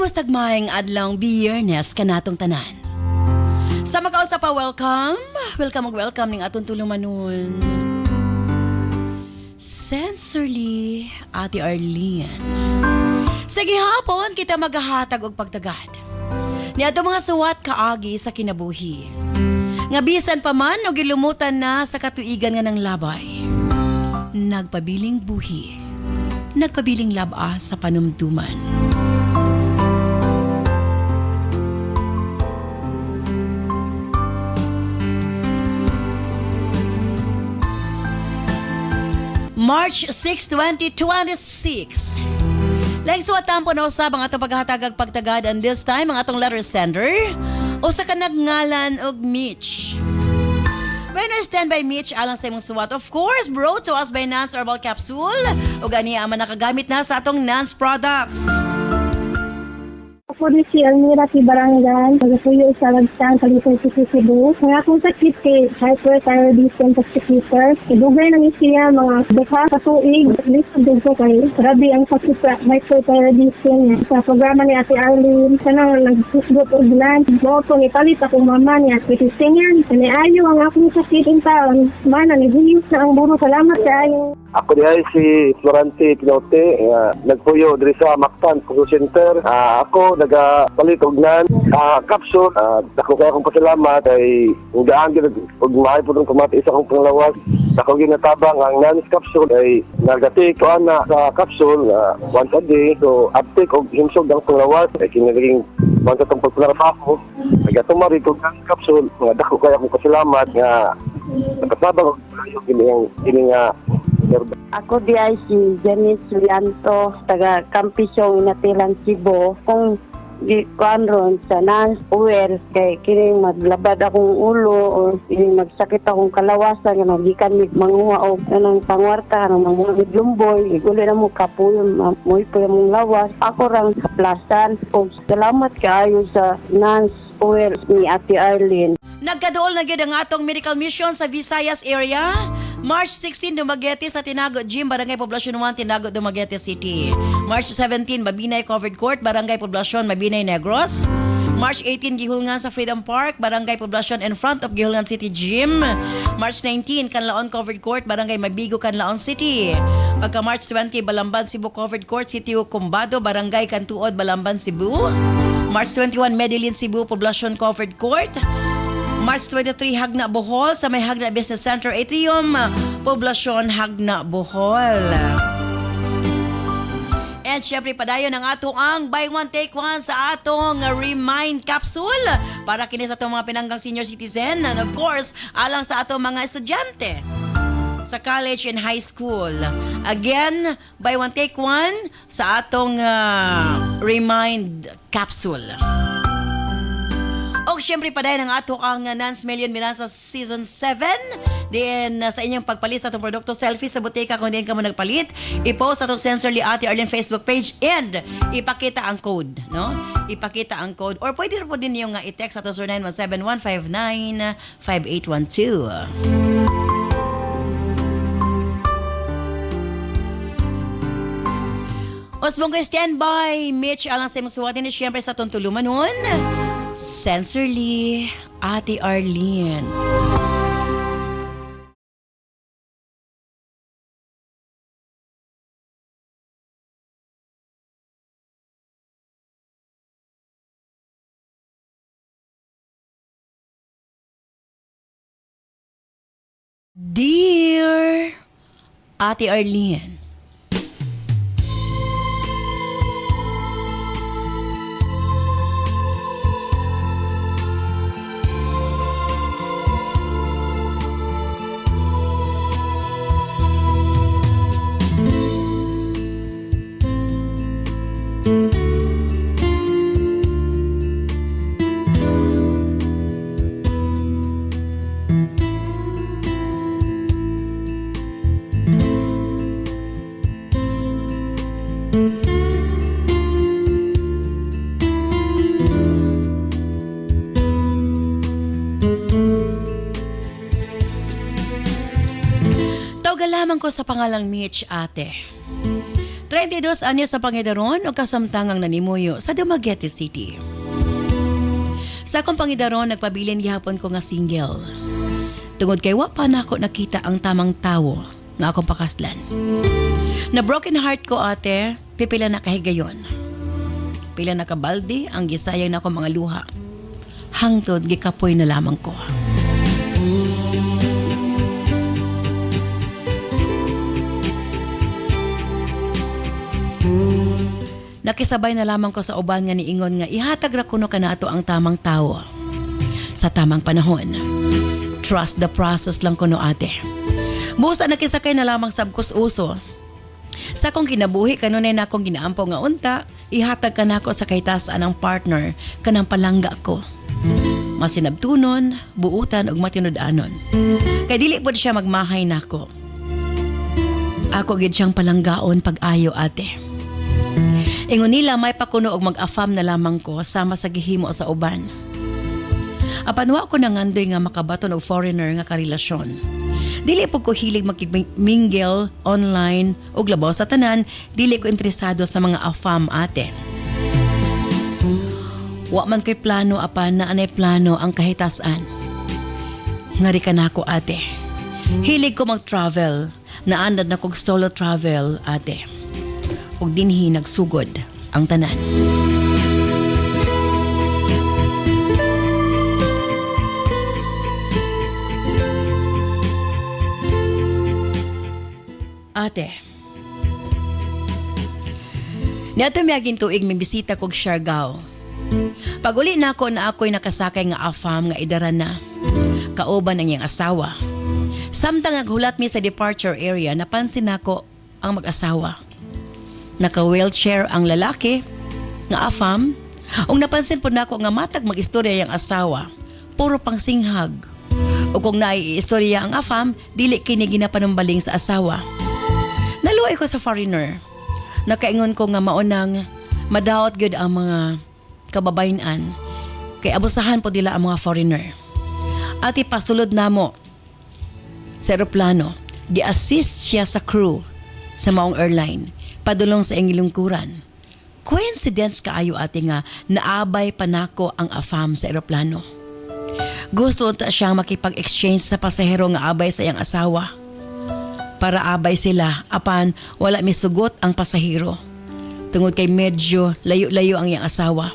Tagmaing adlong Biyernes kanatong tanan. Sa makausap pa, welcome ning atong tulumanon. Sensorly, Ate Arlene. Sige hapon, kita maghahatag og pagtagad. Niadto mga suwat kaagi sa kinabuhi. Nga bisan pa man o gilumutan na sa katuigan nga ng labay. Nagpabiling buhi. Nagpabiling laba sa panumduman. March 6, 2026. Laing suwatan po na usab ang atong paghatagag pagtagad, and this time ang atong letter sender o sa kanag-ngalan og Mitch. When I stand by Mitch alang sa imong suwat, of course, brought to us by Nance Herbal Capsule o ganiya man nakagamit na sa atong Nance products. Ako rin si Almira Tibarangan, nagasuyo sa Lagstang, Kalitan City, Cebu. Ang akong sakit kay hyperthyroidism toxicator. Ibugay na siya mga dekha sa tuig. List din ko kay grabe ang sakit sa hyperthyroidism. Sa programa ni Ate Arlene, sanang nagsusgot o gland. Mo ko ipalit akong mama niya. Pitistingan, saniayo ang akong sakit in taon. Mana, nagihiyos na ang buro. Salamat kayo. Ako dihay si Florante Pinote, nagpuyo diri sa Mactan Puso Center. Ako nagapalit og nan capsule. Dako kay akong pasalamat kay ugaan gyud og maayo pud ang kumati isa kong panglawas. Dako ginatabang ang nan capsule ay nagati ko ana sa capsule once a day. So uptake og himsog ang panglawas ay kiniging man sa tong pagparafa ko. Nagatumari og nan capsule. Dako kay akong pasalamat nga nakatabang og kini nga Ako di ay si Janice Sulianto, taga Campisong Natilan, Cebu. Kung di kuan sa Nance Oil, kay kining maglabad akong ulo o kining magsakit akong kalawasan, nga gikan mig manguha o kanang pangwarta, kanang manguha mig lumboy, iguli na mo kapuyo, muy po yung lawas. Ako rang kaplasan. O salamat kaayo sa Nance Oil ni Ate Arlene. Nagkaduol na gyud ang atong medical mission sa Visayas area. March 16, Dumaguete sa Tinago Gym, Barangay Poblacion 1, Tinago, Dumaguete City. March 17, Mabinay Covered Court, Barangay Poblacion, Mabinay, Negros. March 18, Gihulngan sa Freedom Park, Barangay Poblacion in front of Gihulngan City Gym. March 19, Canlaon Covered Court, Barangay Mabigo, Canlaon City. Pagka March 20, Balamban, Cebu Covered Court, City Cumbado, Barangay Cantuod, Balamban, Cebu. March 21, Medellin, Cebu, Poblacion Covered Court. March 23, Hagna, Bohol, sa may Hagna Business Center Atrium, Poblacion, Hagna, Bohol. And syempre padayon ang atong ang buy one take one sa atong Remind Capsule para kini sa atong mga pinanggang senior citizen and of course alang sa atong mga estudyante sa college and high school. Again, buy one take one sa atong Remind Capsule. O syempre padayon ang ato ang Nance Million Milanza Season 7. Then sa inyong pagpalit sa itong produkto, selfie sa butika kung din ka mo nagpalit, i-post sa itong Sensorly Ate Arlene Facebook page and ipakita ang code, no? Ipakita ang code. Or pwede rin po din yung i-text sa itong 0917-159-5812. Osbong ko standby, Mitch, alang sa imong suwatin ni syempre sa itong tulumanon. Sensorly, Ate Arlene. Dear Ate Arlene, Tawagan lamang ko sa pangalang Mitch, ate. 32 anyos sa pangidaron o kasamtangang nanimuyo sa Dumaguete City. Sa akong pangidaron, nagpabilin gihapon ko nga single. Tungod kay wa pa nako nakita ang tamang tawo nga akong pakaslan. Na broken heart ko ate, pipila na kahigayon. Pila na kabaldi ang gisayang na akong mga luha. Hangtod gikapoy na lamang ko. Nakisabay na lamang ko sa uban nga niingon nga ihatag ra kuno kanato ang tamang tawo sa tamang panahon. Trust the process lang kuno ate. Busa nakisakay na lamang sabkos uso. Sa akong kinabuhi kanunay na akong ginaampo nga unta, ihatag kanako sa kaytasaan ang partner kanang palangga ko. Masinabtunon, buutan ug matinud-anon. Kay dili pod siya magmahay nako. Ako gid siyang palanggaon pag-ayo ate. Ingon nila may pakuno og mag-affam na lamang ko sama sa gihimo sa uban. Apan wa ko nangandoy nga makabaton og foreigner nga karelasyon. Dili po ko hilig makipag-mingle online og labaw sa tanan, dili ko interesado sa mga affam ate. Wa man kay plano apan na anay plano ang kahitasan. Ngari ka na ako ate. Hilig ko mag-travel, naandad na kog solo travel ate. Ug dinhi nagsugod ang tanan. Ate, niadto miaging tuig may bisita kog Siargao. Pag uli na ako na ako'y nakasakay nga afam nga idara na, kauban ang iyang asawa. Samtang naghulat mi sa departure area, napansin nako ang mag-asawa. Naka-wheelchair ang lalaki nga afam, ug napansin po nako nga matag mag-istorya yang asawa, puro pang singhag. O kung nai-istorya ang afam, dili kini ginapanumbaling sa asawa. Naluoy ko sa foreigner. Nakaingon ko nga maunang madaot gyud ang mga kababayan kay abusahan po dila ang mga foreigner. At ipasulod namo sa eroplano, gi-assist siya sa crew sa maong airline padulong sa ingilungkuran. Coincidence kaayo ate nga naabay panako ang afam sa eroplano. Gusto ta siyang makipag-exchange sa pasahero nga abay sa iyang asawa. Para abay sila apan wala misugot ang pasahero. Tungod kay medyo layo-layo ang iyang asawa.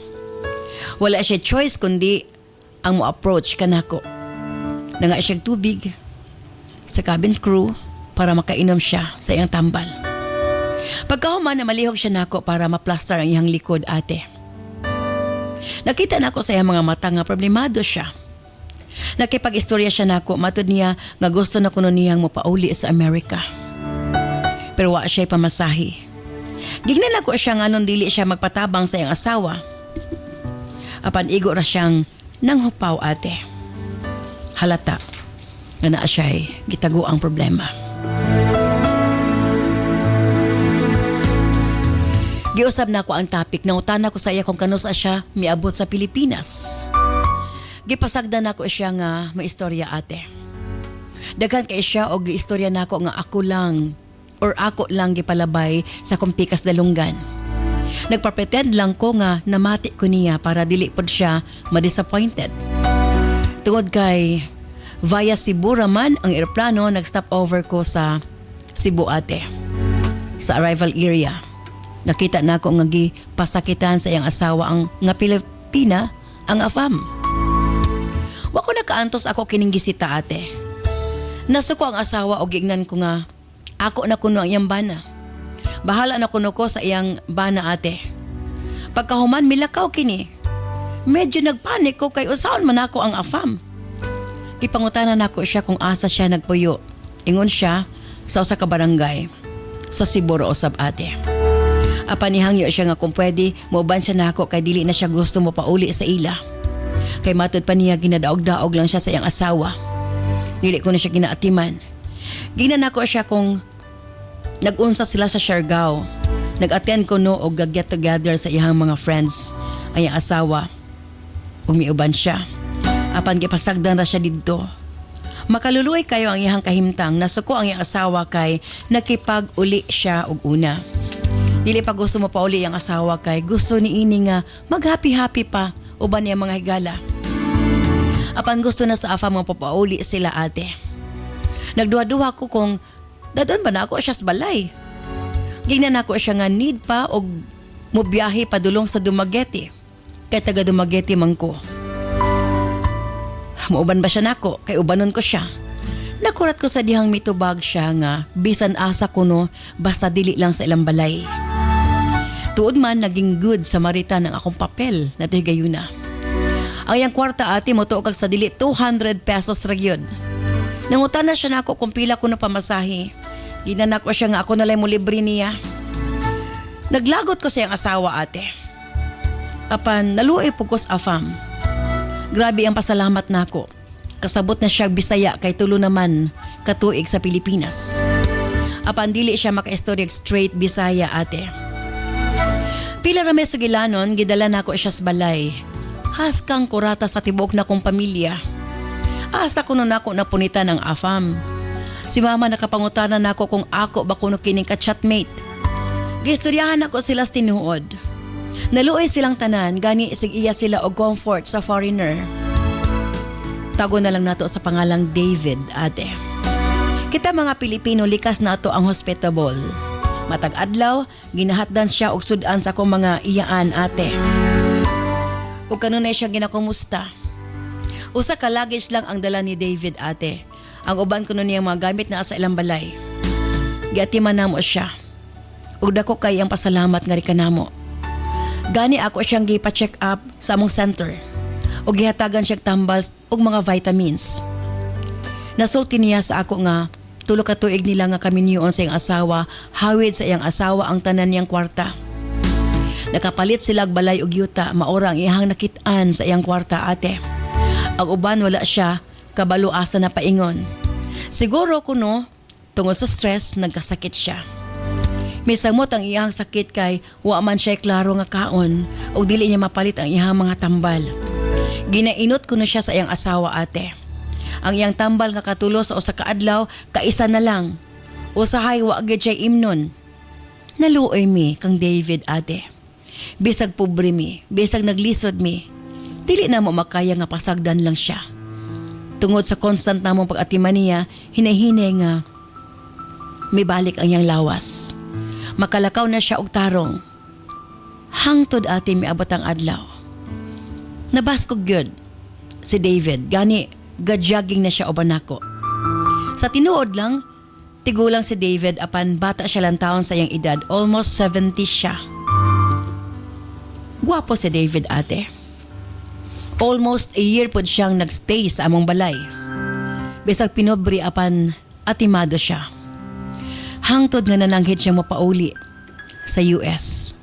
Wala siya choice kundi ang mo-approach kanako. Nanga siya tubig sa cabin crew para makainom siya sa iyang tambal. Pagkahuman na malihog siya nako para ma-plaster ang iyang likod ate. Nakita nako sa iyang mga mata nga problemado siya. Nakipag-istorya siya nako matud niya nga gusto na kuno niyang mopauli sa Amerika. Pero wa siya pamasahi. Gignan ako siya nga nun dili siya magpatabang sa iyang asawa. Apan igo ra siyang nanghupaw ate. Halata nga naa siya'y gitago ang problema. Giusab na ako ang topic, nangutana ko sa iya kung kanusa siya miabot sa Pilipinas. Gipasagdan ako siya nga maistorya ate. Daghan kay siya og giistorya nako nga ako lang gipalabay sa kumpikas dalunggan. Nagpapretend lang ko nga namati ko niya para dili pod siya ma-disappointed. Tungod kay via Cebu raman ang eroplano, nag-stop over ko sa Cebu ate. Sa arrival area. Nakita na ako nga pasakitan sa iyang asawa ang nga Pilipina ang afam. Wa ko nakaantos ako kining gisita ate. Nasuko ang asawa o gignan ko nga ako na kuno ang iyang bana. Bahala na kuno ko sa iyang bana ate. Pagkahuman milakaw kini. Medyo nagpanik ko kay usaon man ako ang afam. Ipangutanan nako siya kung asa siya nagpuyo. Ingon siya sa usa ka barangay sa Cebu usab ate. Apanihangyo siya nga kung pwede moban siya nako kay dili na siya gusto mo pauli sa ila. Kay matud pa niya ginadaog-daog lang siya sa iyang asawa. Dili ko na siya ginaatiman. Gignan nako siya kung nag-unsa sila sa Siargao. Nag-attend ko no og get together sa iyang mga friends ang iyang asawa. Ug miuban siya. Apan gipasagdan ra siya didto. Makaluluoy kayo ang iyang kahimtang, nasuko ang iyang asawa kay nakipag-uli siya og una. Dili pa gusto mo pauli ang asawa kay gusto ni ini nga mag-happy-happy pa uban niya mga higala. Apan gusto na sa afa mo papauli sila ate. Nagduha-duha ko kung dadon ba na ako siya sa balay. Gingnan ako siya nga need pa og mubiyahe padulong sa Dumaguete. Kay taga Dumaguete man ko. Mauban ba siya nako kay ubanon ko siya. Nakurat ko sa dihang mitubag siya nga bisan asa kuno basta dili lang sa ilang balay. Tuod man naging good Samaritan ang akong papel na tigayuna. Ang iyang kwarta ate mo tuog kag sa dili 200 pesos ra gyud. Nangutan na siya nako kung pila ko na pamasahe. Ginanak ko siya nga ako nalay mo libre niya. Naglagot ko sa iyang asawa ate. Apan naluoy pugkos afam. Grabe ang pasalamat nako. Kasabot na siya Bisaya kay tulo naman katuig sa Pilipinas. Apan dili siya maka-istorya straight Bisaya ate. Pila ra may sugilanon gidala nako siya sa balay. Haskang kurata sa tibok na kong pamilya. Asa kuno nako napunita ng afam. Si mama nakapangutanan nako kung ako ba kuno kining ka-chatmate. Gistoryahan ako sila sa tinuod. Naluoy silang tanan gani isig iya sila og comfort sa foreigner. Tago na lang nato sa pangalang David ate. Kita mga Pilipino likas nato ang hospitable. Matag adlaw ginahatdan siya og sudan sa akong mga iyaan ate. Ug kanunay siya ginakumusta. Usa ka luggage lang ang dala ni David ate. Ang uban kuno niya mga gamit na sa ilang balay. Giatiman namo siya. Ug dako kay ang pasalamat nga kanamo. Gani ako siyang gipa-check up sa among center. Ug gihatagan siya tambal ug mga vitamins. Nasulti niya sa ako nga tulo ka tuig nila nga kami niyon sa iyang asawa, hawid sa iyang asawa ang tanan niyang kwarta. Nakapalit sila og balay ug yuta, maora ang iyang nakit-an sa iyang kwarta ate. Ang uban wala siya, kabalo asa na paingon. Siguro kuno tungod sa stress nagkasakit siya. Misamot ang iyang sakit kay wa man siya klaro nga kaon ug dili niya mapalit ang iyang mga tambal. Ginainot kuno siya sa iyang asawa ate. Ang iyang tambal nga katulo sa usa ka adlaw, kaisa na lang. Usahay wa gyud siya imnon. Naluoy mi kang David ate. Bisag pobre mi, bisag naglisod mi. Dili na mo makaya nga pasagdan lang siya. Tungod sa constant namong pag-atiman niya, hinahinay nga mibalik ang iyang lawas. Makalakaw na siya og tarong. Hangtod ate miabot ang adlaw. Nabaskog gyud si David, gani gadyaging na siya uban nako. Sa tinuod lang, tigulang si David apan bata siya lang taon sa iyang edad, almost 70 siya. Guwapo si David ate. Almost a year pod siyang nagstay sa among balay. Bisag pinobri apan atimado siya. Hangtod nga nananghid siya mapauli sa US.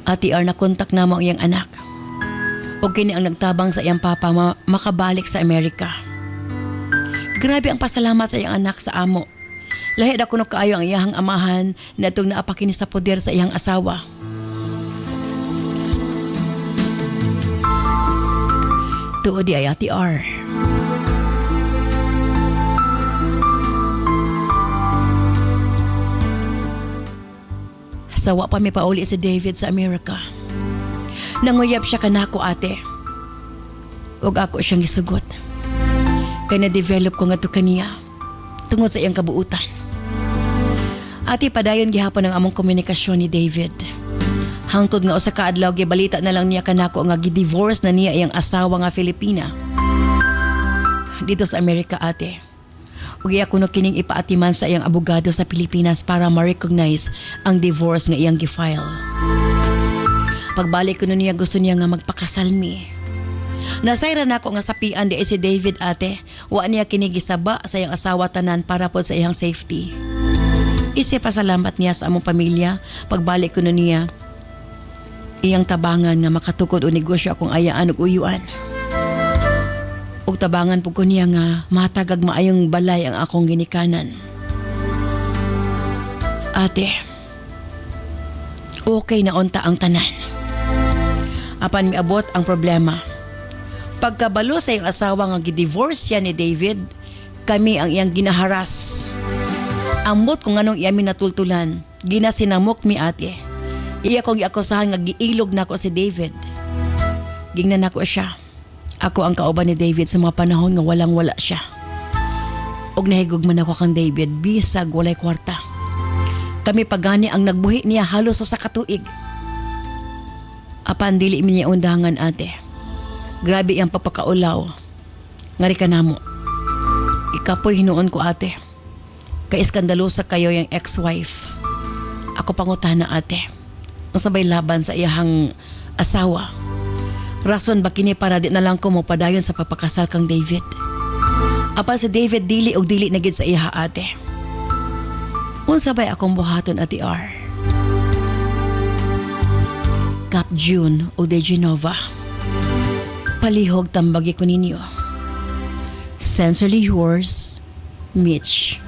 Ati na kontak na mo ang iyang anak. O kini ang nagtabang sa iyang papa makabalik sa Amerika. Grabe ang pasalamat sa iyang anak sa amo. Lahid ako no kaayo ang iyang amahan na itong naapakini sa poder sa iyang asawa. Tuod di ay Ati R. Sawa pa may pauli si David sa Amerika. Nanguyab siya kanako ate. Ug ako siyang gisugot. Kaya na-develop ko nga to kaniya tungod sa iyang kabuutan. Ate padayon gihapon ang among komunikasyon ni David. Hangtod nga usa ka adlaw gibalita na lang niya kanako nga gi-divorce na niya iyang asawa nga Filipina. Dito sa Amerika ate. Ug iya kuno kining ipaatiman sa iyang abogado sa Pilipinas para ma-recognize ang divorce nga iyang gi-file. Pagbalik ko niya gusto niya nga magpakasal mi. Nasayra na ako nga sapian di si David ate. Wa niya kinigisaba sa iyang asawa tanan para po sa iyang safety. Isip pasalamat niya sa among pamilya. Pagbalik ko niya iyang tabangan nga makatukod o negosyo akong ayaan ug uyuan. Ug tabangan po ko niya nga matagag maayong balay ang akong ginikanan. Ate, okay na unta ang tanan. Apan miabot ang problema. Pagkabalo sa iyang asawa nga gidivorce siya ni David, kami ang iyang ginaharas. Ambot kung anong iyami natultulan, Ginasinamok mi ate. Iya kong giakusahan nga giilog na ako si David. Gingnan ako siya. Ako ang kauban ni David sa mga panahon nga walang-wala siya. Og nahigog man ako kang David, bisag walay kwarta. Kami pagani ang nagbuhi niya halos sa katuig. Apan dili mi niya undangan ate. Grabe ang papakaulaw. Ngari ka namo. Ikapoy hinuon ko ate. Kay iskandalosa kayo yung ex-wife. Ako pangutana ate. Masabay laban sa iyahang asawa. Rason ba kini para di na lang ko mo padayon sa pagpakasal kang David? Apan si David dili og dili na gid sa iha ate. Unsa bay akong buhaton ati R? Cap June o De Genova. Palihog tambagi ko ninyo. Sincerely yours, Mitch.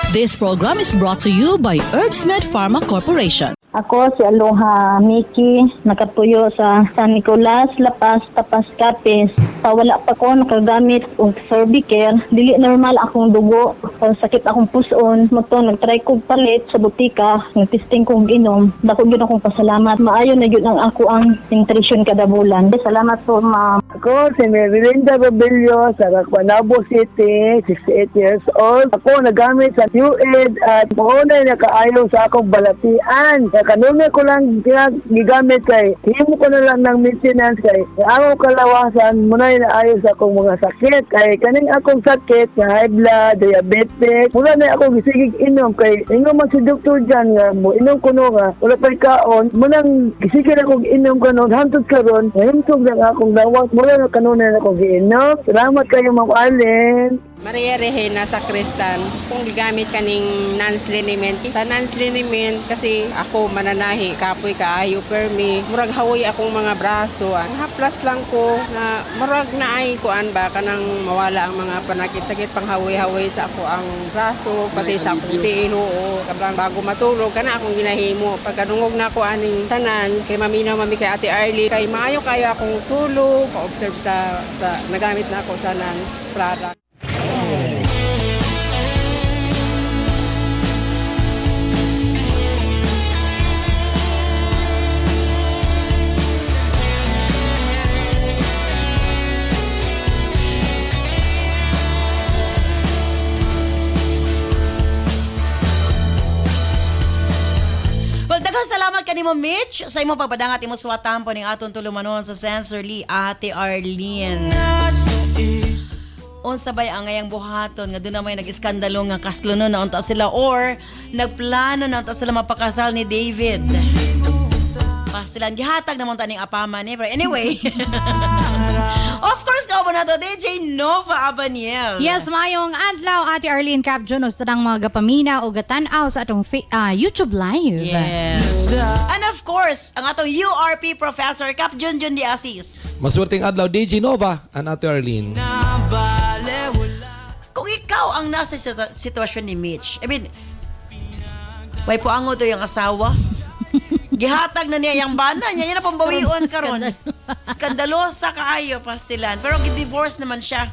This program is brought to you by Herbsmed Pharma Corporation. Ako si Aloha Miki, nakatuyo sa San Nicolas, Lapas, Tapas, Capiz. Wala pa ko nakagamit og Sorbicare, dili normal akong dugo, sakit akong puson. Moto nagtry kog palit sa butika, nagtesting kog inom. Dako gyud akong pasalamat. Maayo na gyud ang ako ang nutrition kada bulan. Salamat po, ma'am. Ako si Merilinda Babelio sa Caguanabo City, 68 years old. Ako nagamit sa UAID at maunay nakaayaw sa akong balatian. Kanuna ko lang gigamit kay himo ko na lang ng maintenance kay ako kalawasan muna na ayos akong mga sakit kay kaning akong sakit na high blood, diabetes mula na ako gisigig inom kay ingon man si doktor dyan nga mo inom ko no nga wala pa'y kaon munang gisigig akong inom kanon hantod karon himtog lang akong dawat mula na kanuna na ako giinom. Salamat kayo Ma'am Allen. Maria Regina sa Kristan, kung gigamit kaning non-liniment. Sa non-liniment kasi ako mananahi, kapoy kaayo permi. Murag hawoy akong mga braso. Ang haplas lang ko na murag na ay kuan ba kanang mawala ang mga panakit-sakit pang hawoy-hawoy sa ako ang braso, pati sa akong tiil o kablang bago matulog. Kana akong ginahimo. Pagkanungog na ako aning tanan, kay maminaw mami kay Ate Arlie, kay maayo kayo akong tulog, pa-observe sa nagamit na ako sa NANS product. Daghang salamat kanimo Mitch sa imo pagpadangat imo suwatan po ning aton tulumanon sa Sensorly Ate Arlene. Unsa bay ang ngayang buhaton nga doon na may nag-iskandalo nga kaslo na unta sila or nagplano na unta sila mapakasal ni David. Pasilan gihatag namon taning apaman ni. But anyway. Of course kauban nato DJ Nova Abaniel. Yes, mayong adlaw Ate Arlene Cap Junos tanang mga gapamina o gatan-aw sa atong YouTube live. Yes. And of course, ang atong URP professor Cap Junjun Di Asis. Maswerteng adlaw DJ Nova and Ate Arlene. Kung ikaw ang nasa sitwasyon ni Mitch, I mean, way po ango to yung asawa. Gihatag na niya yung bana niya. Yan na pambawion karon. Skandalosa kaayo pastilan. Pero divorce naman siya.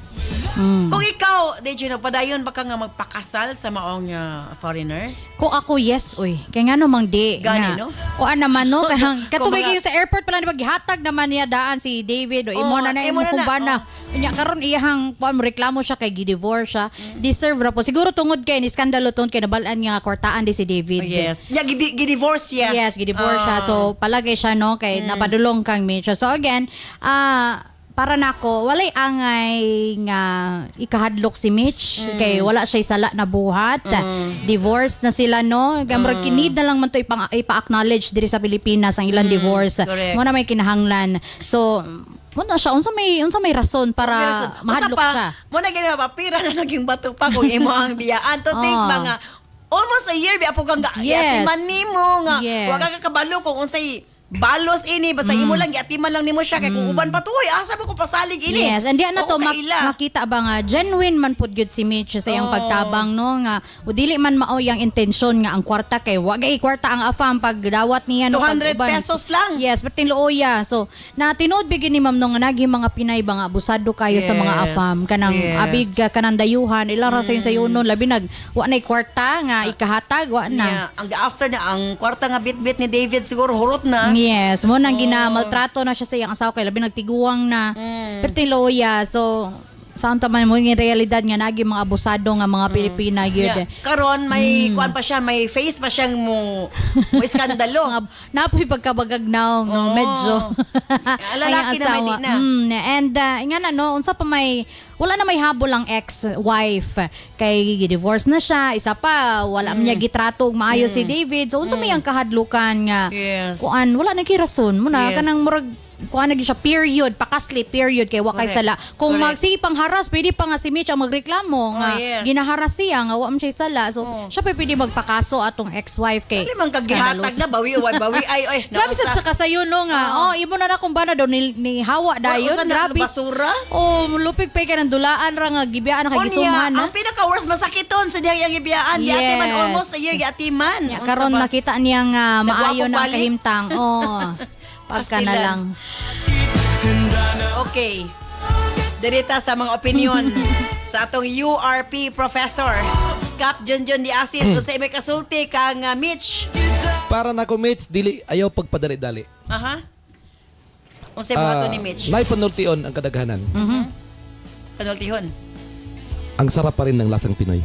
Kung ikaw, DJ, nagpadayon ba ka nga magpakasal sa maong foreigner? Kung ako, yes, oy. Kaya nga namang di. Gani, nga. no? Kung naman, no? Katugay mga- kayo sa airport pala, di ba, gihatag naman niya daan si David o imo na imo imo na kung na, bana. Kanya karon iyahang reklamo siya kay gidivorce siya. Deserve ra po. Siguro tungod kay ni skandalo tungod kay nabalaan nga kwartaan di si David. Yes. Yeah, gidivorce siya. Yes, gidivorce siya. So palagay siya no kay napadulong kang Mitch. So again, para nako walay angay nga ikahadlok si Mitch kay wala siya sala na buhat. Divorced na sila no. Gamrag kinid na lang man to ipa-acknowledge diri sa Pilipinas ang ilang divorce. Correct. Mo na may kinahanglan. So Muna siya, unsa may rason para mahadlok siya. Muna gyud ba pira na naging bato pa kung imo ang biyaan. To think mga almost a year bi apo kang Yes. man nimo nga Yes. wa ka kabalo kung unsay balos ini basta imo lang giatiman lang nimo siya kay kung uban pa tuoy asa mo ko pasalig ini. Yes, and di na to Oo, kaila. makita ba nga genuine man pud gyud si Mitch sa iyang pagtabang no nga dili man mao yang intensyon nga ang kwarta kay wa gay kwarta ang afam pag dawat niya no 200 pag-uban. pesos lang. Yes, but tinuoya. So na tinuod bigin ni ma'am no nga nagi mga Pinay ba nga abusado kayo sa mga Yes, afam kanang yes. abig kanang dayuhan ila ra sa sayunon labi nag wa nay kwarta nga ikahatag wa na. Yeah. Ang after na ang kwarta nga bit-bit ni David siguro hurot na. Yes, mo nang ginamaltrato na siya sa iyang asawa kay labi nagtiguang na. Pero tinuoya. So saan ta man mo yung realidad nga nagi mga abusado nga mga Pilipina gyud. Yeah. Karon may kuan pa siya, may face pa siyang mo iskandalo. Napoy pagkabagagnaw no Oo. medyo Lalaki na may di na. and nga na no unsa pa may wala na may habol ang ex-wife kay divorce na siya isa pa wala man niya gitrato og maayo si David so unsa may ang kahadlukan nga Yes. kuan wala na kirason mo na Yes. kanang murag kuan na gyud siya period pakasli period kay wa kay Correct. sala kung Correct. magsipang haras pwede pa nga si Mitch ang magreklamo nga yes. ginaharas siya nga wa man siya sala so siya pa pwede magpakaso atong ex-wife kay Dali man kagihatag na bawi ay. Grabe sa kasayo no nga. Imo na kung bana daw ni hawa dayon. Usa na Grabe. basura. Lupig pa ka ng dulaan ra nga gibiyaan kay gisuman Ang na. pinaka-worst masakiton sa diyang ibiyaan. Yes. Yatiman almost a year yatiman. Ya, karon nakita niya nga maayo Nagwapo na ang balik? kahimtang. Pagka na Pastilan. lang. Okay. Dirita sa mga opinion sa atong URP professor. Kap Junjun Di Asis usay may kasulti kang Mitch. Para na ko, Mitch, dili ayaw pagpadali-dali. Aha. Unsay buhaton ni Mitch? Nay panultion ang kadaghanan. Panultihon. Ang sarap pa rin ng lasang Pinoy.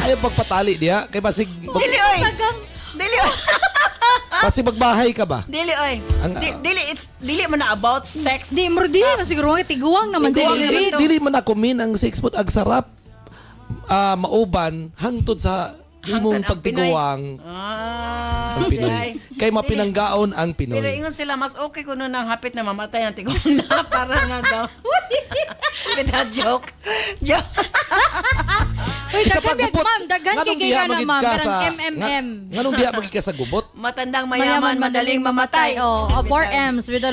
Ayaw pagpatali diya. Kay basig, Dili oy. Dili oy. basig magbahay ka ba? Dili oy. Ang- Dili man na about sex. Di mo di man siguro nga tiguang naman Tiguang dili. naman. Dili man ako min ang 6 foot ag sarap mauban hangtod sa imong Hangtod ang pagtiguang Ah. ang Pinoy. Kay mapinanggaon ang Pero Pinoy. ingon sila mas okay kuno nang hapit na mamatay ang tigong na para nga daw. Kita joke. Joke. Uy, Isa pa, daghan gubot. ma'am, daghan Nganong kay diha ka na magid ma'am, ka karang sa- MMM. Nganong diha magid ka sa gubot? Matandang mayaman, madaling mamatay. 4 M's bitaw.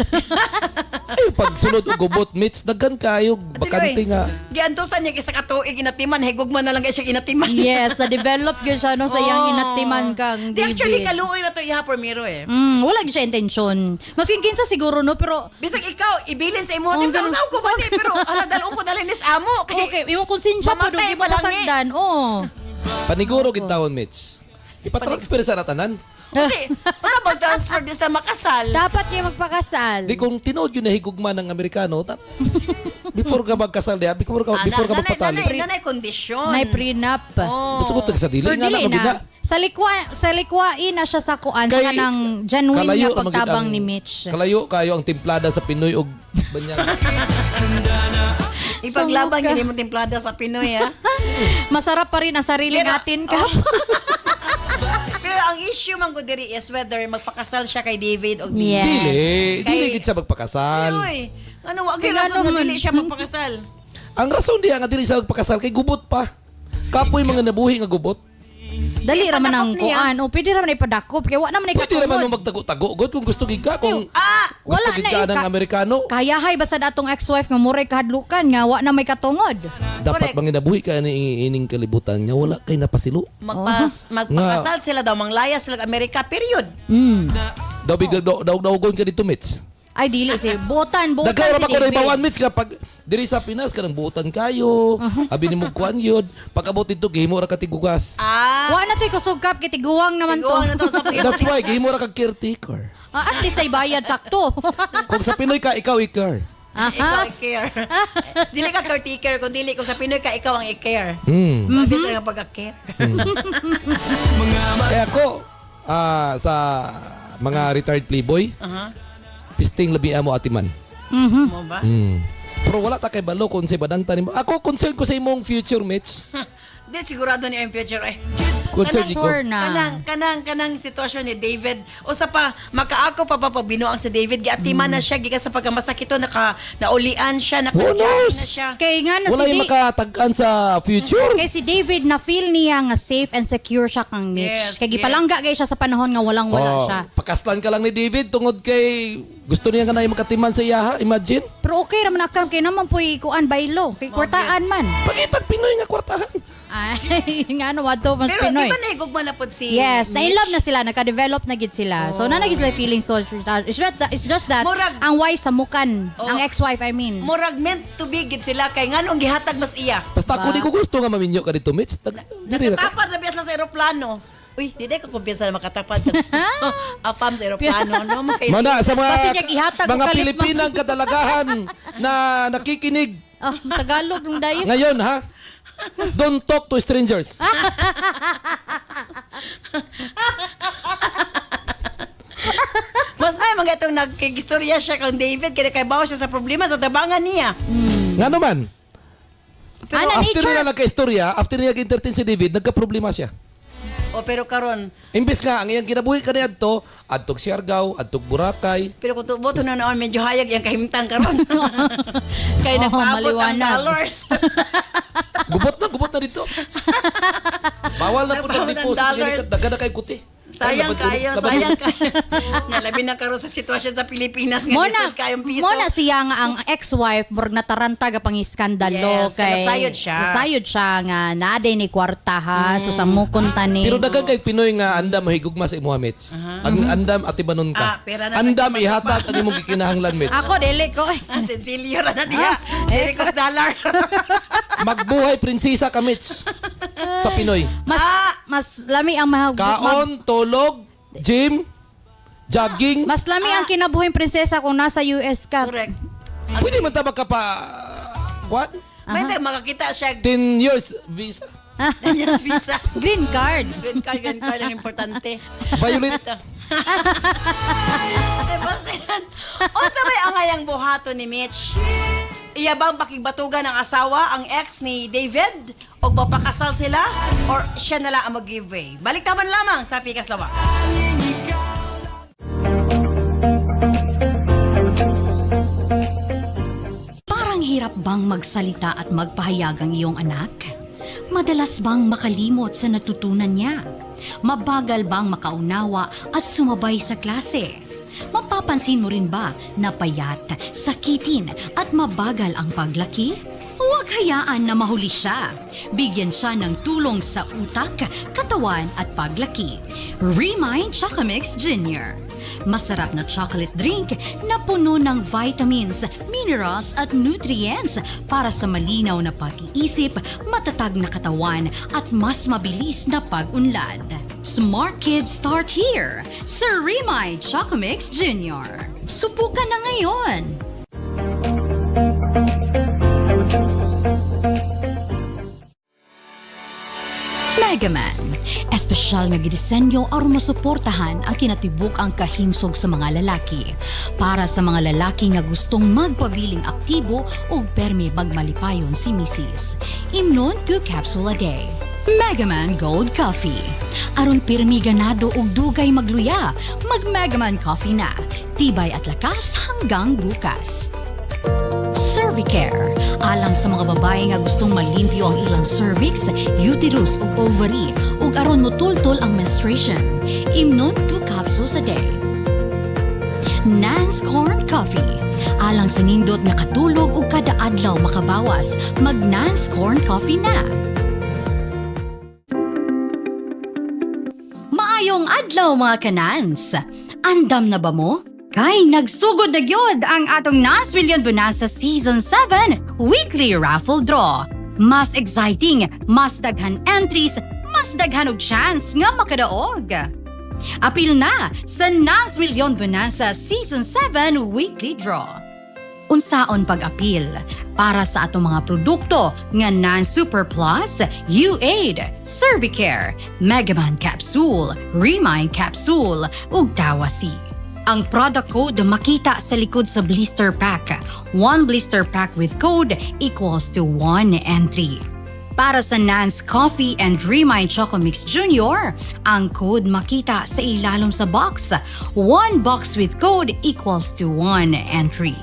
Ay, pag sulod og gubot, Mitch, daghan kayo bakante nga. Giantusan niya isa ka tuig inatiman, higugman na lang kay siya inatiman. Yes, na-develop gyud siya no sa iyang hinatiman kang Di actually David. kaluoy na to iha primero eh. Wala gyud siya intensyon. Maskin kinsa siguro no pero Bisag ikaw ibilin sa imo, Oh, tim sa ganun. usaw ko ba ni pero ala dalon ko dalhin nis amo okay, imo konsensya pa Mamatay do pa lang ipapasagdan. Oh. Paniguro gid taon, Mitch. Ipatransfer sa natanan. Kasi basta mag-transfer din sa makasal. Dapat niya magpakasal. Di kung tinood yun na higugma ng Amerikano, before ka magkasal diha, before ka magpatali. Nanay kondisyon. Nay prenup. Gusto ko sa dili Pero nga dili na magina. na. Sa likwain na siya sa kuan sa Kay- kanang genuine Kalayo nga na magid pagtabang ang- ni Mitch. Kalayo kayo ang timplada sa Pinoy og banyang. Ipaglaban Sumuka. gini mo templada sa Pinoy ha. Masarap pa rin ang sarili Pero- natin ka. Pero ang issue man ko diri is whether magpakasal siya kay David o di. Yes. Dili gid siya magpakasal. Uy, ano wag Kaya rason nga naman. dili siya magpakasal. Ang rason diha nga dili siya magpakasal kay gubot pa. Kapoy mga nabuhi nga gubot. Dali Di, raman ang padakop niya. kuan. O pwede raman ipadakop kay wa naman Pwede naman ikatungod. mo magtago-tago god kung gusto gid ka kung Wala gusto gid na ka ng Amerikano. Kayahay basta atong ex-wife nga muray kahadlukan nga wa na may katungod. Dapat Correct. manginabuhi ka ni ining kalibutan nga wala kay napasilo. Magpakasal sila daw, manglaya sila sa Amerika, period. Daw bigla daw ka dito, Mitch. Ay dili si butan Dagay ra si ba ko na David. ibawan, Mitch, kapag diri sa Pinas kanang buutan kayo. Abi nimo kuan yun. Pag abot dito gihimo ra ka tigugas. Wa na to'y kusugkap kay tiguang naman to. Tiguang na to sa That's why gihimo ra ka caretaker. At least ay bayad sakto. Kung sa Pinoy ka, ikaw ikar. Ikaw i-care. Dili ka caretaker, kung dili kung sa Pinoy ka, ikaw ang i-care. Mabis lang ang pag-care. Kaya ako sa mga retired playboy, pisting labi amo atiman. Mo ba? Pero wala ta kay balo kung sa badang tanim. Ako concern ko sa imong future, Mitch. Di sigurado niya yung future eh. Concern Kanang- ko. Sure na. Kanang sitwasyon ni David. Usa pa makaako pa binuang si David giatiman na siya gikan sa pagkamasakito naulian siya Who nakajari knows? na siya. Kay nga na Wala si yung makatag-an sa future. Kay si David na feel niya nga safe and secure siya kang Yes, Mitch. Kay gipalangga kay siya sa panahon nga walang-wala siya. Pakaslan ka lang ni David tungod kay gusto niya nga na makatiman sa iyaha. Imagine. Pero okay raman akam kay naman po'y kuan baylo. Kay kwartaan man. Pagitag Pinoy nga kwartahan. Ay, nga ano, wato mas Pero Pinoy. di ba naigugma na pod si Yes, na in Mitch? love na sila, naka-develop na gid sila. So na nagis like feelings towards it's just that Murag- ang wife sa mukan, Oh. ang ex-wife I mean. Murag meant to be gid sila kay nganong gihatag mas iya. Basta ako di ko gusto nga maminyo ka dito, Mitch. Diri na ka. Nakatapad na bias lang sa eroplano. Uy, di ko kumpiyansa na makatapad ka. Afam sa eroplano, no? Mana sa Basi mga niya gihatag mga og kalit, Pilipinang kadalagahan na nakikinig Oh, Tagalog ng dayo. ngayon ha. Don't talk to strangers. Mas ay mga itong nagkikistorya siya kang David kaya kay bawa siya sa problema tatabangan niya. Nga naman. Ana After nature. nila nagka-istorya, after niya nag-entertain si David, nagka-problema siya. O pero karon, Imbes nga, ang iyang kinabuhi ka niya to, adtog Siargao, adtog Boracay. pero kung tuboto na naon medyo hayag yung kahimtang karon. Kay Oh, nagpaabot ang maliwanag. dollars. Gubot na dito. Bawal na po Nagpaabot ng nag-deposit. dollars. Daga na kay kuti. Sayang kayo, sayang kayo. Nalabi na karon sa sitwasyon sa Pilipinas nga Mona, lisod kayong piso. mona siya nga ang ex-wife murag nataranta ga pangiskandalo Yes, kay nasayod siya. nasayod siya nga naaday ni kwarta ha so sa mukon tani. Pero dagang kay Pinoy nga andam mahigugma sa imuha, Mitch. Ang andam atibanon ka. Pera na Andam nagpapagpa. ihatag ang imong gikinahanglan, Mitch. Ako dili ko. Ah, Cecilio ra na diha. Silicos dollar. Magbuhay prinsesa ka, Mitch. Sa Pinoy. Mas lami ang Kaon, tulog, gym, jogging. mas lami ang kinabuhing prinsesa kung nasa US ka. Correct. Pwede man tabag ka pa, what? May tayo makakita siya 10 years visa. yes, visa. Green card. Green card ang importante. Violet. Basta yan. O sabay ang ayang buhato ni Mitch. Iya bang pakigbatugan ng asawa ang ex ni David? O papakasal sila? Or siya na lang ang mag-giveaway? Balik taman lamang sa Pikas Lawa. Parang hirap bang magsalita at magpahayag ang iyong anak? Madalas bang makalimot sa natutunan niya? Mabagal bang makaunawa at sumabay sa klase? Mapapansin mo rin ba na payat, sakitin at mabagal ang paglaki? Huwag hayaan na mahuli siya. Bigyan siya ng tulong sa utak, katawan at paglaki. Remind Chocomix Jr. Masarap na chocolate drink na puno ng vitamins, minerals at nutrients para sa malinaw na pag-iisip, matatag na katawan at mas mabilis na pag-unlad. Smart kids start here sa Remind Chocomix Jr. Subukan na ngayon! Megaman, espesyal nga gidisenyo aron masuportahan ang kinatibuk ang kahimsog sa mga lalaki. Para sa mga lalaki nga gustong magpabiling aktibo o permi magmalipayon si Mrs. Imnon 2 capsule a day. Megaman Gold Coffee. Aron pirmi ganado og dugay magluya, mag Megaman Coffee na. Tibay at lakas hanggang bukas. Cervicare. Alang sa mga babae nga gustong malimpyo ang ilang cervix, uterus ug ovary ug aron motultol ang menstruation. Imnon 2 capsules a day. Nance Corn Coffee. Alang sa nindot nga katulog ug kada adlaw makabawas, mag Nance Corn Coffee na. Maayong adlaw mga kanans. Andam na ba mo? Kay nagsugod na gyud ang atong Nas Million Bonanza Season 7 Weekly Raffle Draw. Mas exciting, mas daghan entries, mas daghan og chance nga makadaog. Apil na sa Nas Million Bonanza Season 7 Weekly Draw. Unsaon pag-apil para sa atong mga produkto nga Nan Super Plus, U-Aid, Cervicare, Megaman Capsule, Remind Capsule ug Tawasi. Ang product code makita sa likod sa blister pack. 1 blister pack with code equals to 1 entry. Para sa Nance Coffee and Remind Choco Mix Jr., ang code makita sa ilalim sa box. 1 box with code equals to 1 entry.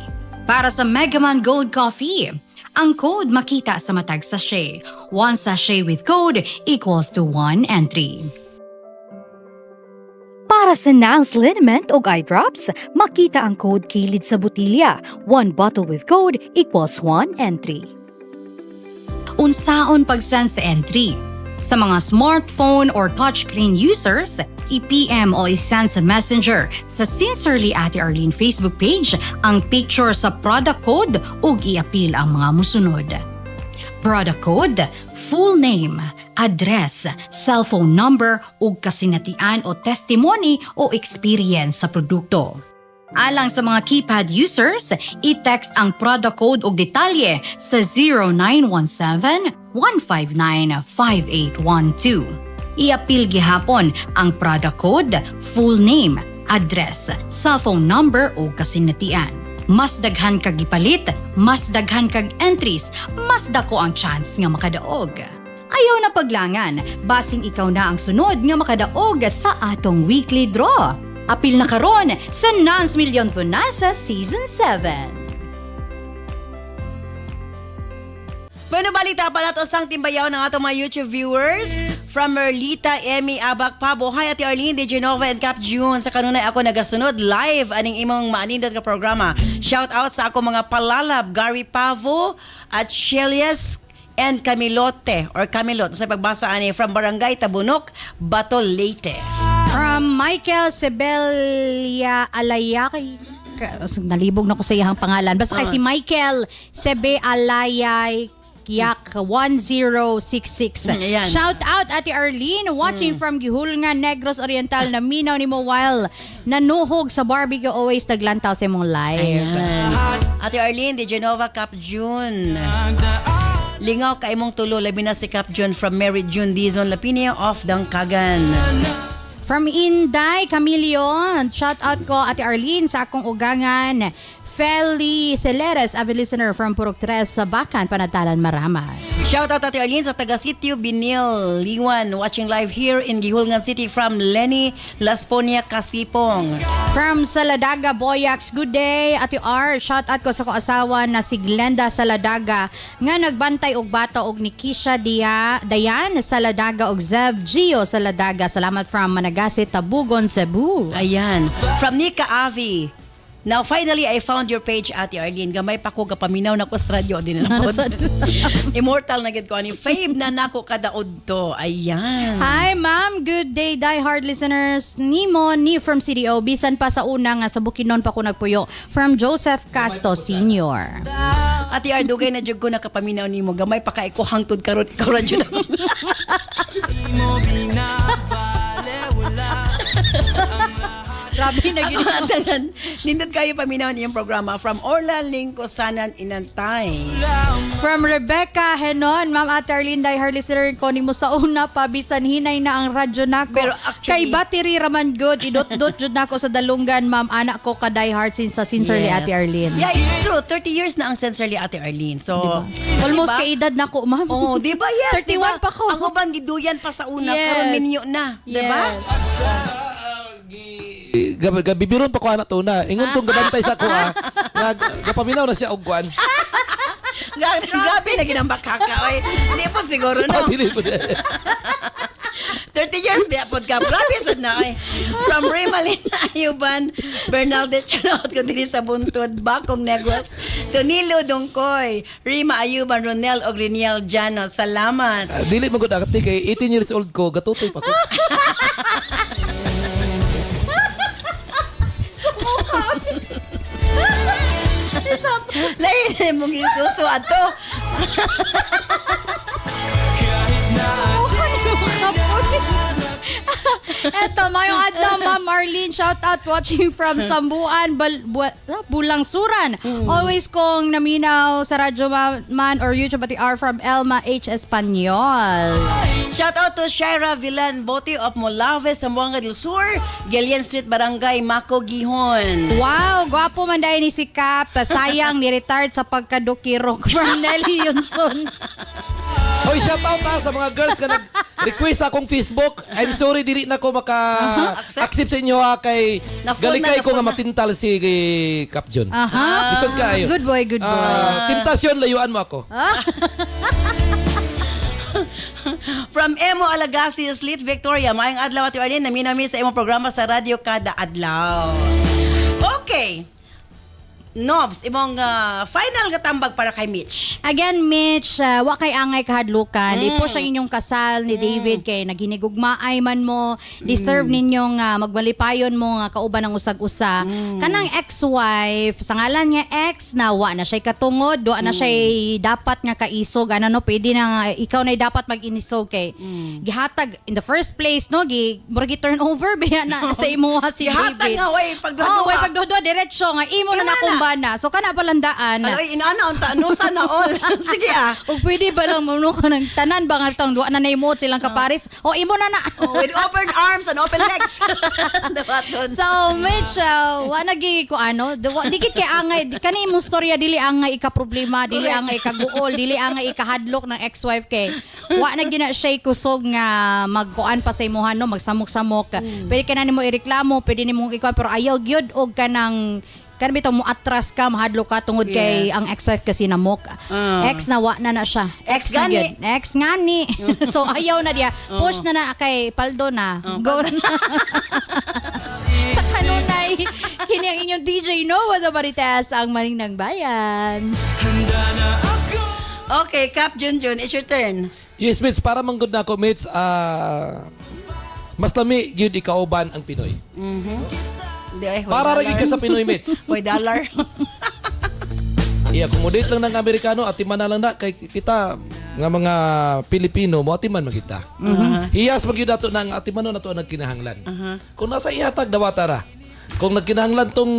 Para sa Megaman Gold Coffee, ang code makita sa matag sachet. 1 sachet with code equals to 1 entry. Para sa Nance Liniment o eye drops, makita ang code kilid sa botilya. 1 bottle with code equals 1 entry. Unsaon pag-send sa entry? Sa mga smartphone or touchscreen users, i-PM o i-send sa Messenger sa Sincerely Ate Arlene Facebook page ang picture sa product code ug i-appeal ang mga musunod. Product code, full name, address, cellphone number ug kasinatian o testimony o experience sa produkto. Alang sa mga keypad users, i-text ang product code ug detalye sa 0917-159-5812. I-appeal gihapon ang product code, full name, address, cellphone number ug kasinatian. Mas daghan kag gipalit, mas daghan kag entries, mas dako ang chance nga makadaog. Ayaw na paglangan, basing ikaw na ang sunod nga makadaog sa atong weekly draw. Apil na karon sa Nance Million Punasa Season 7. Bueno, balita pa nato sang timbayaw ng atong mga YouTube viewers. From Merlita, Emmy, Abak, Pabo. Hi, Ate Arlene, DJ Nova, and Cap June. Sa kanunay ako nagasunod live aning imong maanindot ka programa. Shout out sa ako mga palalab, Gary Pavo at Shelias and Camilote or Camilot sa pagbasa ani from Barangay Tabunok, Bato, Leyte. From Michael Sebelia Alayay. Nalibog na ko sa iyang pangalan. Basta kay si Michael Sebe Alayay Yak 1066. Ayan. Shout out Ate Arlene watching from Gihulngan, Negros Oriental na minaw ni mo while nanuhog sa barbecue always naglantaw sa mong live. Ayan. Ate Arlene, DJ Nova, Cap June. Lingaw ka imong tulo labi na si Cap June from Mary June Dizon Lapinia of Dangkagan. From Inday Camilion, shout out ko Ate Arlene sa akong ugangan. Feli Celeres, avid listener from Purok 3 sa Bacan, Panatalan, Maramay. Shout out Ate Arlene sa taga-sitio Binil Liwan watching live here in Gihulngan City from Lenny Lasponia Kasipong. From Saladaga Boyax, good day Ate R. Shout out ko sa ko asawa na si Glenda Saladaga nga nagbantay og bata og ni Kisha Dayan Saladaga og Zev Gio Saladaga. Salamat from Managasit, Tabugon, Cebu. Ayan. From Nika Avi. Now, finally, I found your page, Ate Arlene. Gamay pa ko kapaminaw na ko sa radyo. Din na Immortal na gid ko. Ani fave na nako kadaod to. Ayan. Hi ma'am, good day die-hard listeners. Nimo ni from CDO. Bisan pa sa una nga sa Bukidnon pa ko nagpuyo. From Joseph Casto Sr. Ate Ar, dugay na jud ko nakapaminaw nimo. Gamay pa kay ko hangtod karon ikaw ra jud. Grabe na ginawa. Nindot kayo paminaw niyong programa from Orla Lingkosanan Inantay. From Rebecca Henon, Ma'am Ate Arlene, die-hard listener ko ni mo sa una pa, bisan hinay na ang radyo nako. Pero actually- Kay battery raman good, idot-dot jud nako sa dalunggan, ma'am, anak ko ka die-hard since sa Sincerely Yes. Ate Arlene. Yeah, it's true. 30 years na ang Sincerely Ate Arlene. So, Almost diba? kay edad nako, ma'am. Oh, di ba? Yes. 31 diba? pa ko. Ang uban giduyan pa sa una, Yes. karon minyo na, di ba? Gabibiron pa ko anak to na. Ingon tong gabantay sa ko ha. Gapaminaw na siya og kwan. Grabe na ginambak kaka. Oy, hindi po siguro no. Dili ko. 30 years biapod ka. Grabe sad na ay. From Remalin Ayuban, Bernaldez Chanot ko dili sa buntod, Bakong Negros, Tonilo Dongkoy, Rima Ayuban, Ronel og Reniel Jano. Salamat. Dili mo gud akti kay 18 years old ko, gatutoy pa ko. Lain mong isuso ato. Eto, mayong adlaw, Ma'am Arlene. Shout out watching from Sambuan, Bulangsuran. Always kong naminaw sa radyo man or YouTube at R from Elma H. Espanyol. Shout out to Shaira Villan Bote of Molave, Zamboanga del Sur, Galian Street, Barangay Mako, Gihon. Wow, gwapo man dahil ni si Cap. Sayang, ni-retired sa pagkadukirok from Nelly Yunson. Hoy, shout out ha sa mga girls nga nag-request sa akong Facebook. I'm sorry, dili na ko maka-accept sa inyo ha, kay Na-phone galikay na, ko nga na-phone na. matintal si Cap Jun. Aha. Listen kayo. Good boy, good boy. Temptasyon, layuan mo ako. From Emo Alagasi, Slit Victoria. Maayong adlaw Ate Arlene, naminami sa imong programa sa radyo kada adlaw. Okay. Nobs, imong final nga tambag para kay Mitch. Again, Mitch, wa kay angay kahadlukan. I-push ang inyong kasal ni David kay naghinigugmaay man mo. Deserve ninyong magbalipayon mo nga kauban ng usag-usa. Kanang ex-wife, sa ngalan nga ex, na wa na siya katungod, wa na siya dapat nga kaisog. Ano no, pwede na nga, ikaw na dapat mag-inisog kay. Gihatag, in the first place, no, murag turn over, biya na sa imuha si Gihatag David. nga, way, pagduduha. Oh, way pagduduha, diretso nga, imo na nakumbana. So, kana palandaan. Aloy, inaana, unta, no, sana all. Sige O pwede ba lang mo ko ng tanan ba nga tong duwa na naimot silang kaparis? O imo na na. Oh, with open arms and open legs. Dawaton. So Mitch, wa nagi ko ano, dikit kay angay kani imong storya dili angay ika problema, dili angay ikaguol, dili angay ikahadlok ng ex-wife kay wa na gina siya kusog nga magkuan pa sa imuhan no, magsamok-samok. Pwede ka na nimo ireklamo, pwede nimo ikuan pero ayaw gyud og kanang bitaw mo atras ka, mahadlo ka tungod kay ang ex-wife kasi namok. Ex na wa na siya. Ex gani. na gyud. Ex ngani. So ayaw na dia. Push na kay Paldo na. Go na. Sa kanunay, hini ang inyong DJ Noah the Marites, ang maning ng bayan. Okay, Cap Junjun, it's your turn. Yes, Mitch, para manggod na ako, Mitch, mas lami yun ikauban ang Pinoy. Di, ay, Para ragi ka sa Pinoy, Mitch. Hoy, dollar. I-accommodate lang ng Amerikano at timan na lang na kay kita nga mga Pilipino mo atiman magita. Hiyas magyud ato ng atimano na to nagkinahanglan. Kung nasa ihatag dawatara. Kung nagkinahanglan tong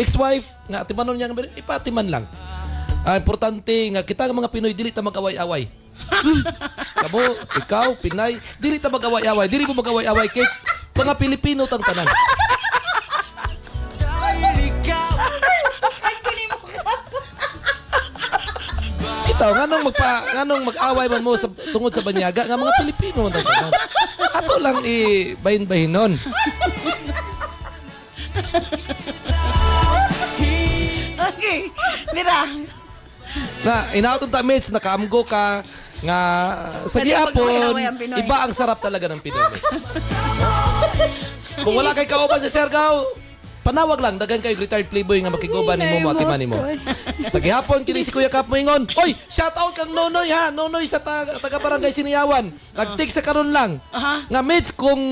ex-wife nga atimanon niya ipatiman lang. Importante nga kita nga mga Pinoy dili ta mag-away-away. Kamo, ikaw, Pinay, dili ta mag-away-away. Dili mo mag-away-away kay mga Pilipino tang tanan. Itaw nganong mag-away man mo sa tungod sa banyaga nga mga Pilipino man tanan. Ato lang bahin-bahinon. Okay. Mira. Na inauton ta Mitch nakaamgo ka nga sa Pwede gihapon mag-away-away ang Pinoy. iba ang sarap talaga ng Pinoy. Mitch. Kung wala kay kauban sa Siargao, panawag lang dagan kay retired playboy nga makiguban nimo mo atiman nimo. Sa gihapon kini si Kuya Kap moingon, "Oy, shout out kang Nonoy ha, Nonoy sa taga barangay Siniyawan. Nagtik sa karon lang." Nga Mitch kung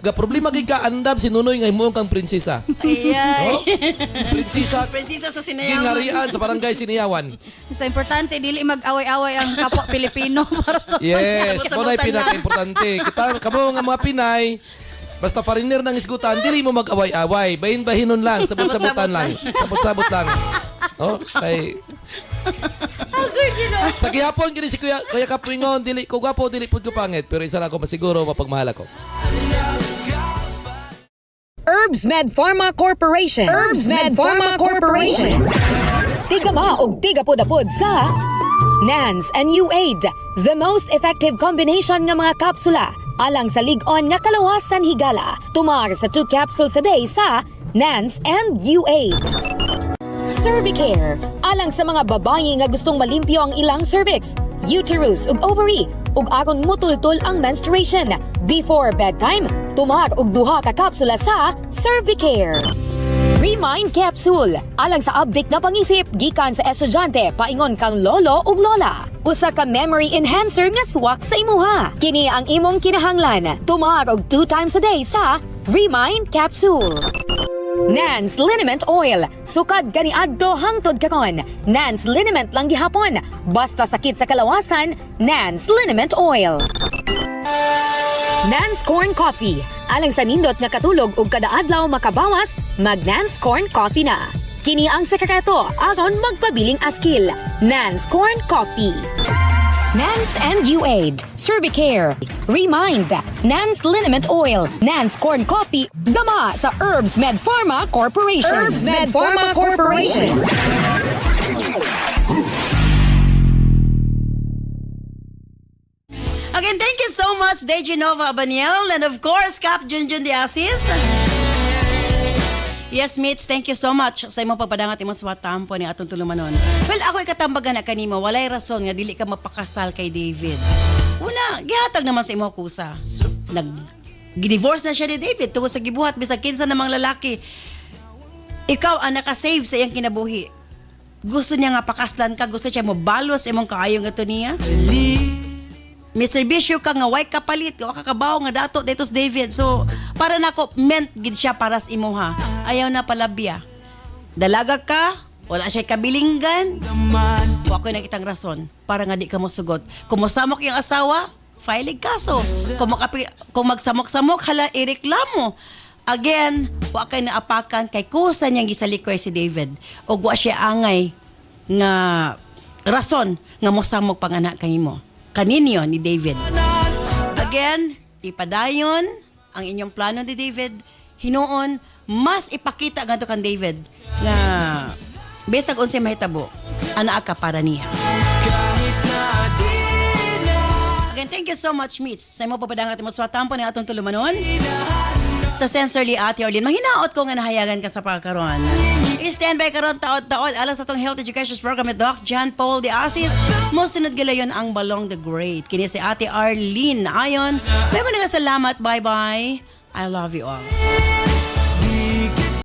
ga problema gid ka andam si Nonoy nga himuon kang prinsesa. Ayay. Oh? Prinsesa Prinsesa sa Sinayawan. gingarian sa barangay Siniyawan. Basta importante dili mag-away-away ang kapwa Pilipino para sa Yes, mo na Sabot-sabotan pinaka-importante. Kita kamo nga mga Pinay, basta foreigner ng isgutan, dili mo mag-away-away. Bahin-bahinon lang, sabot-sabotan lang. Sabot-sabot lang. Oh, kay sa gihapon kini si Kuya Kapuingon, dili ko gwapo, dili pud ko pangit, pero isa lang ako masiguro mapagmahal ako. Herbs Med Pharma Corporation. Herbs Med Pharma Corporation. Tigama og tigapod-apod sa NANS and UAID, the most effective combination nga mga kapsula alang sa lig-on nga kalawasan higala. Tumar sa 2 capsules a day sa NANS and UAID. Cervicare, alang sa mga babae nga gustong malimpyo ang ilang cervix, uterus ug ovary, ug aron mutultol ang menstruation. Before bedtime, tumar og 2 ka kapsula sa Cervicare. Remind Capsule, alang sa update na pangisip gikan sa estudyante paingon kang lolo ug lola. Usa ka memory enhancer nga swak sa imuha. Kini ang imong kinahanglan. Tumar og 2 times a day sa Remind Capsule. Nance Liniment Oil. Sukad gani adto hangtod karon. Nance Liniment lang gihapon. Basta sakit sa kalawasan, Nance Liniment Oil. Nance Corn Coffee. Alang sa nindot nga katulog ug kada adlaw makabawas, mag Nance Corn Coffee na. Kini ang sekreto aron magpabiling askil. Nance Corn Coffee. Nance and UAID, Cervicare, Remind, Nance Liniment Oil, Nance Corn Coffee, gama sa Herbs Med Pharma Corporation. Herbs Med Pharma Corporation. much, Dejanova Abaniel, and of course, Cap Junjun de Asis. Yes, Mitch, thank you so much sa imong pagpadangat imong swatampo ni atong tulumanon. Well, ako ikatambagan na kanimo, walay rason nga dili ka mapakasal kay David. Una, gihatag naman sa imong kusa. Gidivorce na siya ni David tungod sa gibuhat bisag kinsa namang lalaki. Ikaw ang nakasave sa iyang kinabuhi. Gusto niya nga pakaslan ka, gusto siya mo balos imong kaayo nga to niya. Mr. Bishop ka nga way kapalit, wa ka kabaw nga dato dito sa David. So, para nako meant gid siya para sa imuha. Ayaw na palabya. Dalaga ka, wala siya kabilinggan. Wa ko nakitang rason para nga di ka mo sugot. Kung mosamok yung asawa, filing kaso. Kung magsamok-samok, hala ireklamo. Again, wa kay naapakan kay kusa niyang gisalikoy si David. O wa siya angay nga rason nga mosamok panganak kanimo. Kaninyo ni David. Again, ipadayon ang inyong plano ni David. Hinuon, mas ipakita nga kan David nga besag unsay mahitabo, ana ka para niya. Again, thank you so much, Mitch. Sa imo papadangat mo swatampo ni atong tulumanon. Sa Sensorly Ate Orlin, mahinaot ko nga nahayagan ka sa pagkaroon. I-stand by karon taod-taod alas sa itong Health Education Program ni Doc John Paul de Asis. Mosunod galayon ang Balong the Great. Kini si Ate Arlene Ayon. May ko salamat. Bye-bye. I love you all.